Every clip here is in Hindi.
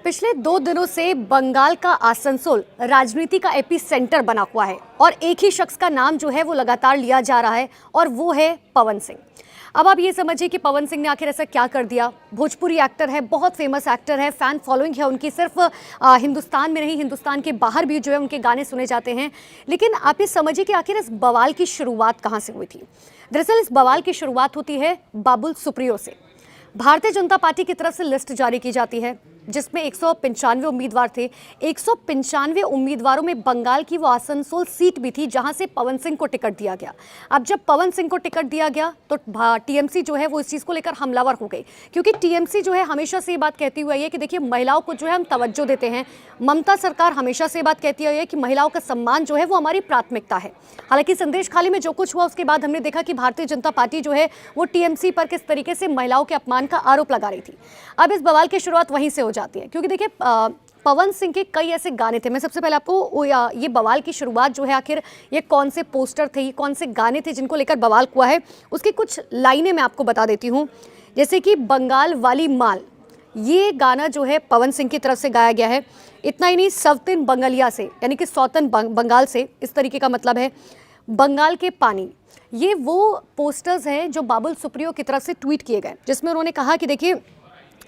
पिछले 2 दिनों से बंगाल का आसनसोल राजनीति का एपी सेंटर बना हुआ है और एक ही शख्स का नाम जो है वो लगातार लिया जा रहा है और वो है पवन सिंह। अब आप ये समझिए कि पवन सिंह ने आखिर ऐसा क्या कर दिया। भोजपुरी एक्टर है, बहुत फेमस एक्टर है, फैन फॉलोइंग है उनकी, सिर्फ हिंदुस्तान में नहीं हिंदुस्तान के बाहर भी जो है उनके गाने सुने जाते हैं। लेकिन आप ये समझिए कि आखिर इस बवाल की शुरुआत कहाँ से हुई थी। दरअसल इस बवाल की शुरुआत होती है बाबुल सुप्रियो से। भारतीय जनता पार्टी की तरफ से लिस्ट जारी की जाती है जिसमें 195 उम्मीदवार थे। 195 उम्मीदवारों में बंगाल की वो आसनसोल सीट भी थी जहां से पवन सिंह को टिकट दिया गया। अब जब पवन सिंह को टिकट दिया गया तो टीएमसी जो है वो इस चीज़ को लेकर हमलावर हो गई, क्योंकि टीएमसी जो है हमेशा से ये बात कहती हुई है कि देखिए महिलाओं को जो है हम तवज्जो देते हैं। ममता सरकार हमेशा से बात कहती हुई है कि महिलाओं का सम्मान जो है वो हमारी प्राथमिकता है। हालांकि संदेश खाली में जो कुछ हुआ उसके बाद हमने देखा कि भारतीय जनता पार्टी जो है वो टीएमसी पर किस तरीके से महिलाओं के अपमान का आरोप लगा रही थी। अब इस बवाल की शुरुआत वहीं से हो जाती है, क्योंकि देखिए पवन सिंह के कई ऐसे गाने थे। मैं सबसे पहले आपको ये बवाल की शुरुआत जो है आखिर ये कौन से पोस्टर थे, ये कौन से गाने थे जिनको लेकर बवाल हुआ है, उसकी कुछ लाइनें मैं आपको बता देती हूँ। जैसे कि बंगाल वाली माल, ये गाना जो है पवन सिंह की तरफ से गाया गया है। इतना ही नहीं, सवतिन बंगलिया से, यानी कि सौतन बंगाल से, इस तरीके का मतलब है। बंगाल के पानी, ये वो पोस्टर्स हैं जो बाबुल सुप्रियो की तरफ से ट्वीट किए गए, जिसमें उन्होंने कहा कि देखिए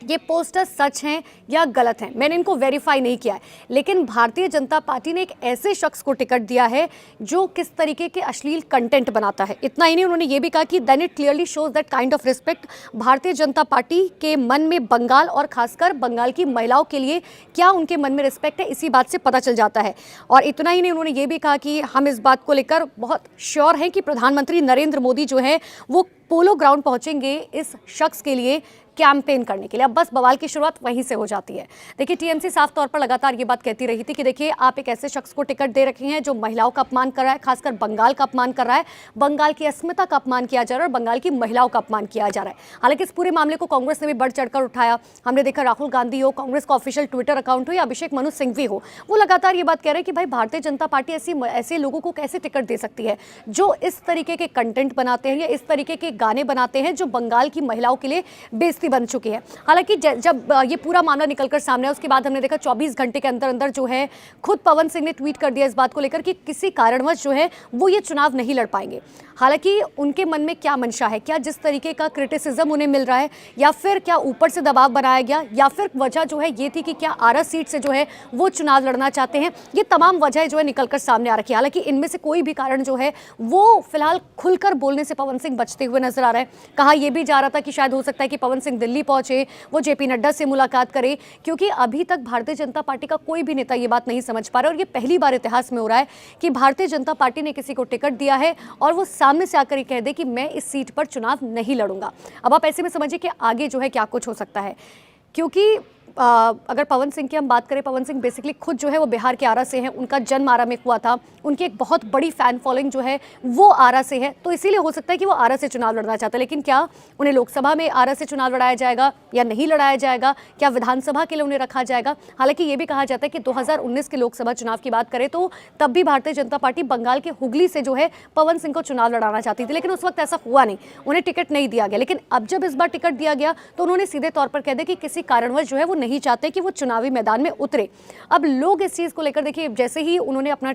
ये पोस्टर सच हैं या गलत हैं, मैंने इनको वेरीफाई नहीं किया है, लेकिन भारतीय जनता पार्टी ने एक ऐसे शख्स को टिकट दिया है जो किस तरीके के अश्लील कंटेंट बनाता है। इतना ही नहीं, उन्होंने ये भी कहा कि then it clearly shows that kind of respect Bharatiya Janata party के मन में बंगाल और खासकर बंगाल की महिलाओं के लिए क्या उनके मन में रिस्पेक्ट है, इसी बात से पता चल जाता है। और इतना ही नहीं, उन्होंने ये भी कहा कि हम इस बात को लेकर बहुत श्योर हैं कि प्रधानमंत्री नरेंद्र मोदी जो है वो पोलो ग्राउंड पहुंचेंगे इस शख्स के लिए कैंपेन करने के लिए। अब बस बवाल की शुरुआत वहीं से हो जाती है। देखिए टीएमसी साफ तौर पर लगातार ये बात कहती रही थी कि देखिए आप एक ऐसे शख्स को टिकट दे रखे हैं जो महिलाओं का अपमान कर रहा है, खासकर बंगाल का अपमान कर रहा है, बंगाल की अस्मिता का अपमान किया जा रहा है और बंगाल की महिलाओं का अपमान किया जा रहा है। हालांकि इस पूरे मामले को कांग्रेस ने भी बढ़ चढ़कर उठाया। हमने देखा राहुल गांधी हो, कांग्रेस का ऑफिशियल ट्विटर अकाउंट हो या अभिषेक मनु सिंघवी हो, वो लगातार ये बात कह रहे हैं कि भाई भारतीय जनता पार्टी ऐसे लोगों को कैसे टिकट दे सकती है जो इस तरीके के कंटेंट बनाते हैं या इस तरीके के गाने बनाते हैं जो बंगाल की महिलाओं के लिए बेइज्जती बन चुकी है। हालांकि जब ये पूरा मामला निकलकर सामने आया उसके बाद हमने देखा 24 घंटे के अंदर अंदर जो है खुद पवन सिंह ने ट्वीट कर दिया इस बात को लेकर कि किसी कारणवश जो है वो ये चुनाव नहीं लड़ पाएंगे। हालांकि उनके मन में क्या मंशा है, क्या जिस तरीके का क्रिटिसिज्म उन्हें मिल रहा है या फिर क्या ऊपर से दबाव बनाया गया या फिर वजह जो है ये थी कि क्या आरा सीट से जो है वो चुनाव लड़ना चाहते हैं, ये तमाम वजह जो है निकलकर सामने आ रखी है। हालांकि इनमें से कोई भी कारण जो है वो फिलहाल खुलकर बोलने से पवन सिंह बचते हुए नजर आ रहा है। कहा यह भी जा रहा था कि शायद हो सकता है कि पवन सिंह दिल्ली पहुंचे, वो जेपी नड्डा से मुलाकात करे, क्योंकि अभी तक भारतीय जनता पार्टी का कोई भी नेता ये बात नहीं समझ पा रहा है और ये पहली बार इतिहास में हो रहा है कि भारतीय जनता पार्टी ने किसी को टिकट दिया है और वो सामने से आकर कह दे कि मैं इस सीट पर चुनाव नहीं लड़ूंगा। अब आप ऐसे में समझिए कि आगे जो है क्या कुछ हो सकता है, क्योंकि अगर पवन सिंह की हम बात करें, पवन सिंह बेसिकली खुद जो है वो बिहार के आरा से हैं, उनका जन्म आरा में हुआ था, उनकी एक बहुत बड़ी फैन फॉलोइंग जो है वो आरा से है, तो इसीलिए हो सकता है कि वो आरा से चुनाव लड़ना चाहते हैं। लेकिन क्या उन्हें लोकसभा में आरा से चुनाव लड़ाया जाएगा या नहीं लड़ाया जाएगा, क्या विधानसभा के लिए उन्हें रखा जाएगा। हालांकि ये भी कहा जाता है कि 2019 के लोकसभा चुनाव की बात करें तो तब भी भारतीय जनता पार्टी बंगाल के हुगली से जो है पवन सिंह को चुनाव लड़ाना चाहती थी, लेकिन उस वक्त ऐसा हुआ नहीं, उन्हें टिकट नहीं दिया गया। लेकिन अब जब इस बार टिकट दिया गया तो उन्होंने सीधे तौर पर कह दिया कि किसी कारणवश जो है वो नहीं चाहते कि वो चुनावी मैदान में उतरे। अब लोग इस चीज को लेकर देखिए जैसे ही उन्होंने अपना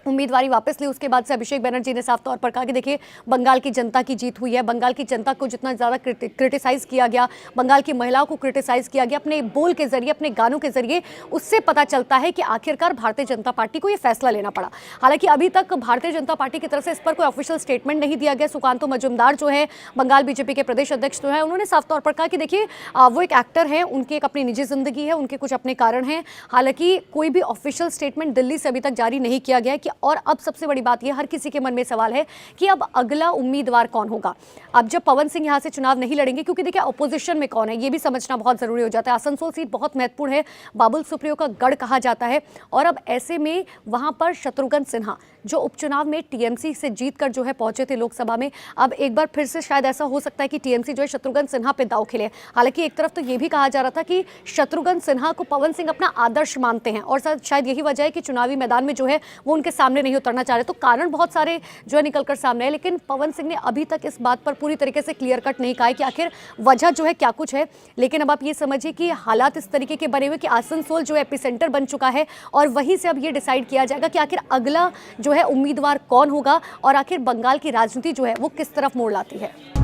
उम्मीदवारी वापस ली उसके बाद से अभिषेक बनर्जी ने साफ तौर पर कहा कि देखिए बंगाल की जनता की जीत हुई है, बंगाल की जनता को जितना ज़्यादा क्रिटिसाइज किया गया, बंगाल की महिलाओं को क्रिटिसाइज किया गया अपने बोल के जरिए, अपने गानों के जरिए, उससे पता चलता है कि आखिरकार भारतीय जनता पार्टी को ये फैसला लेना पड़ा। हालांकि अभी तक भारतीय जनता पार्टी की तरफ से इस पर कोई ऑफिशियल स्टेटमेंट नहीं दिया गया। सुकांतो मजूमदार जो है बंगाल बीजेपी के प्रदेश अध्यक्ष जो है उन्होंने साफ तौर पर कहा कि देखिए वो एक एक्टर है, उनकी एक अपनी निजी जिंदगी है, उनके कुछ अपने कारण हैं। हालांकि कोई भी ऑफिशियल स्टेटमेंट दिल्ली से अभी तक जारी नहीं किया गया कि और अब सबसे बड़ी बात यह हर किसी के मन में सवाल है कि अब अगला उम्मीदवार कौन होगा। अब जब पवन सिंह यहां से चुनाव नहीं लड़ेंगे, क्योंकि देखिए ऑपोजिशन में कौन है ये भी समझना बहुत जरूरी हो जाता है। आसनसोल सीट बहुत महत्वपूर्ण है, बाबुल सुप्रियो का गढ़ कहा जाता है और अब ऐसे में वहां पर शत्रुघ्न सिन्हा जो उपचुनाव में टीएमसी से जीतकर जो है पहुंचे थे लोकसभा में, अब एक बार फिर से शायद ऐसा हो सकता है कि टीएमसी जो है शत्रुघ्न सिन्हा पे दाव खेले। हालांकि एक तरफ तो ये भी कहा जा रहा था कि शत्रुघ्न सिन्हा को पवन सिंह अपना आदर्श मानते हैं और शायद यही वजह है कि चुनावी मैदान में जो है वो उनके साथ सामने नहीं उतरना चाह रहे। तो कारण बहुत सारे जो है निकलकर सामने है, लेकिन पवन सिंह ने अभी तक इस बात पर पूरी तरीके से क्लियर कट नहीं कहा है कि आखिर वजह जो है क्या कुछ है। लेकिन अब आप ये समझिए कि हालात इस तरीके के बने हुए कि आसनसोल जो एपिसेंटर बन चुका है और वहीं से अब ये डिसाइड किया जाएगा कि आखिर अगला जो है उम्मीदवार कौन होगा और आखिर बंगाल की राजनीति जो है वो किस तरफ मोड़ लाती है।